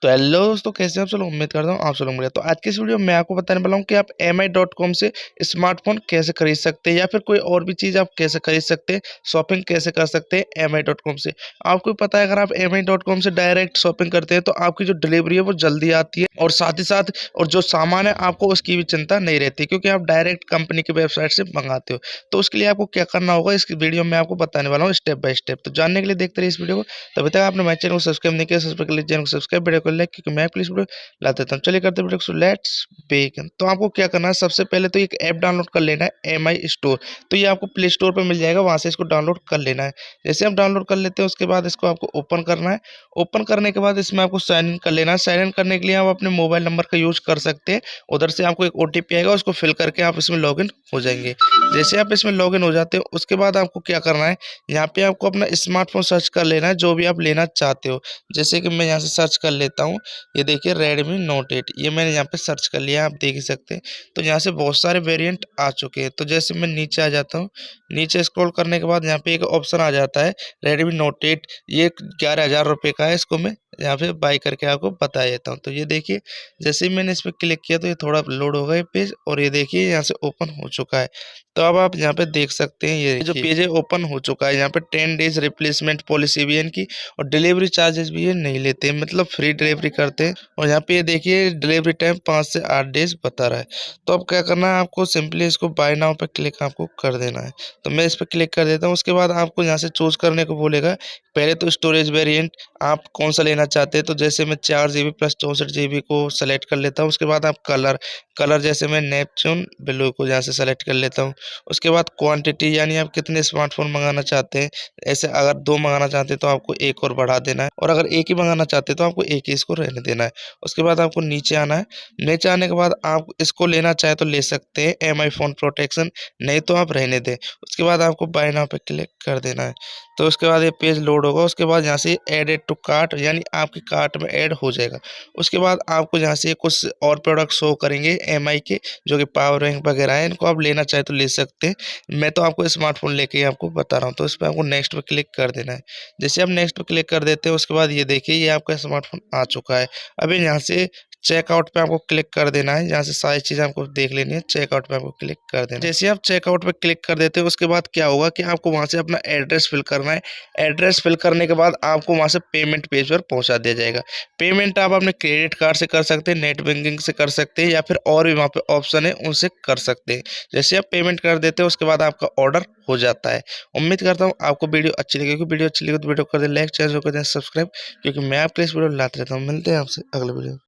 तो हेलो दोस्तों, कैसे हैं आप? चलो उम्मीद करता हूँ आप सब लोग बढ़िया। तो आज की इस वीडियो में मैं आपको बताने वाला हूँ कि आप mi.com से स्मार्टफोन कैसे खरीद सकते हैं या फिर कोई और भी चीज़ आप कैसे खरीद सकते हैं, शॉपिंग कैसे कर सकते हैं mi.com से। आपको पता है अगर आप mi.com से डायरेक्ट शॉपिंग करते हैं तो आपकी जो डिलीवरी है वो जल्दी आती है और साथ ही साथ और जो सामान है आपको उसकी भी चिंता नहीं रहती, क्योंकि आप डायरेक्ट कंपनी की वेबसाइट से मंगाते हो। तो उसके लिए आपको क्या करना होगा इस वीडियो में आपको बताने वाला हूँ स्टेप बाय स्टेप। तो जानने के लिए देखते रहिए इस वीडियो को। तभी तक आपने मेरे चैनल को सब्सक्राइब नहीं किया, सब्सक्राइब कर लीजिए चैनल को, सब्सक्राइब वीडियो को लाइक, क्योंकि मैं प्लीज वीडियो ला देता हूँ। चलिए करते हैं वीडियो को, लेट्स बिगिन। तो आपको क्या करना है, सबसे पहले तो एक ऐप डाउनलोड कर लेना है MI स्टोर। तो ये आपको प्ले स्टोर पर मिल जाएगा, वहां से इसको डाउनलोड कर लेना है। जैसे आप डाउनलोड कर लेते हैं उसके बाद इसको आपको ओपन करना है। ओपन करने के बाद इसमें आपको साइन इन कर लेना है। साइन इन करने के लिए आप अपने मोबाइल नंबर का यूज कर सकते हैं। उधर से आपको एक OTP आएगा, उसको फिल करके आप इसमें लॉगिन हो जाएंगे। जैसे आप इसमें लॉगिन हो जाते हो उसके बाद आपको क्या करना है, यहाँ पे आपको अपना स्मार्टफोन सर्च कर लेना है जो भी आप लेना चाहते हो। जैसे कि मैं यहाँ से सर्च कर लेता हूँ, ये देखिए Redmi Note 8, ये मैंने यहाँ पे सर्च कर लिया, आप देख ही सकते हैं। तो यहाँ से बहुत सारे वेरिएंट आ चुके हैं। तो जैसे मैं नीचे आ जाता हूँ, नीचे स्क्रॉल करने के बाद यहाँ पे एक ऑप्शन आ जाता है Redmi Note 8, ये 11,000 रुपये का है। इसको मैं यहाँ पे बाई करके आपको बता देता हूँ। तो ये देखिए, जैसे ही मैंने इस पर क्लिक किया तो ये थोड़ा लोड होगा ये पेज, और ये देखिए यहाँ से ओपन हो चुका है। तो अब आप यहाँ पे देख सकते हैं, ये जो पेज है ओपन हो चुका है। यहाँ पे 10 डेज रिप्लेसमेंट पॉलिसी भी है इनकी, और डिलीवरी चार्जेस भी ये नहीं लेते हैं, मतलब फ्री डिलीवरी करते हैं। और यहाँ पे ये देखिए डिलीवरी टाइम 5 से 8 डेज बता रहा है। तो अब क्या करना है, आपको सिंपली इसको बाय नाउ पे क्लिक आपको कर देना है। तो मैं इस पर क्लिक कर देता हूँ। उसके बाद आपको यहाँ से चूज करने को बोलेगा। पहले तो स्टोरेज वेरिएंट आप कौन सा लेना चाहते हैं, तो जैसे मैं 4 GB प्लस 64 GB को सेलेक्ट कर लेता हूँ। उसके बाद आप कलर कलर जैसे मैं नेपच्यून ब्लू को यहाँ से सेलेक्ट कर लेता हूँ। उसके बाद क्वांटिटी, यानी आप कितने स्मार्टफोन मंगाना चाहते हैं। ऐसे अगर 2 मंगाना चाहते हैं तो आपको एक और बढ़ा देना है, और अगर एक ही मंगाना चाहते हैं तो आपको एक ही इसको रहने देना है। उसके बाद आपको नीचे आना है। नीचे आने के बाद आप इसको लेना चाहे तो ले सकते हैं, MI फोन प्रोटेक्शन, नहीं तो आप रहने दें। उसके बाद आपको बाय नाउ पे क्लिक कर देना है। तो उसके बाद ये पेज लोड होगा। उसके बाद यहाँ से एडेड टू कार्ट, यानी आपके कार्ट में ऐड हो जाएगा। उसके बाद आपको यहाँ से कुछ और प्रोडक्ट शो करेंगे MI के, जो कि पावर बैंक वगैरह है। इनको आप लेना चाहे तो ले सकते हैं। मैं तो आपको स्मार्टफोन लेके ही आपको बता रहा हूँ। तो इस पर आपको नेक्स्ट पे क्लिक कर देना है। जैसे आप नेक्स्ट पे क्लिक कर देते हैं उसके बाद ये देखिए ये आपका स्मार्टफोन आ चुका है। अभी यहाँ से चेकआउट पे आपको क्लिक कर देना है। यहाँ से सारी चीज़ आपको देख लेनी है। चेकआउट पे आपको क्लिक कर देना है। जैसे आप चेकआउट पे क्लिक कर देते हो उसके बाद क्या होगा कि आपको वहाँ से अपना एड्रेस फिल करना है। एड्रेस फिल करने के बाद आपको वहाँ से पेमेंट पेज पर पहुँचा दिया जाएगा। पेमेंट आप अपने क्रेडिट कार्ड से कर सकते हैं, नेट बैंकिंग से कर सकते हैं, या फिर और भी वहाँ पे ऑप्शन है उनसे कर सकते हैं। जैसे आप पेमेंट कर देते हो उसके बाद आपका ऑर्डर हो जाता है। उम्मीद करता हूँ आपको वीडियो अच्छी लगेगी। वीडियो अच्छी लगी तो वीडियो कर दे लाइक, चैनल को कर दें सब्सक्राइब, क्योंकि मैं आपके इस वीडियो लाते रहता हूँ। मिलते हैं आपसे अगले वीडियो।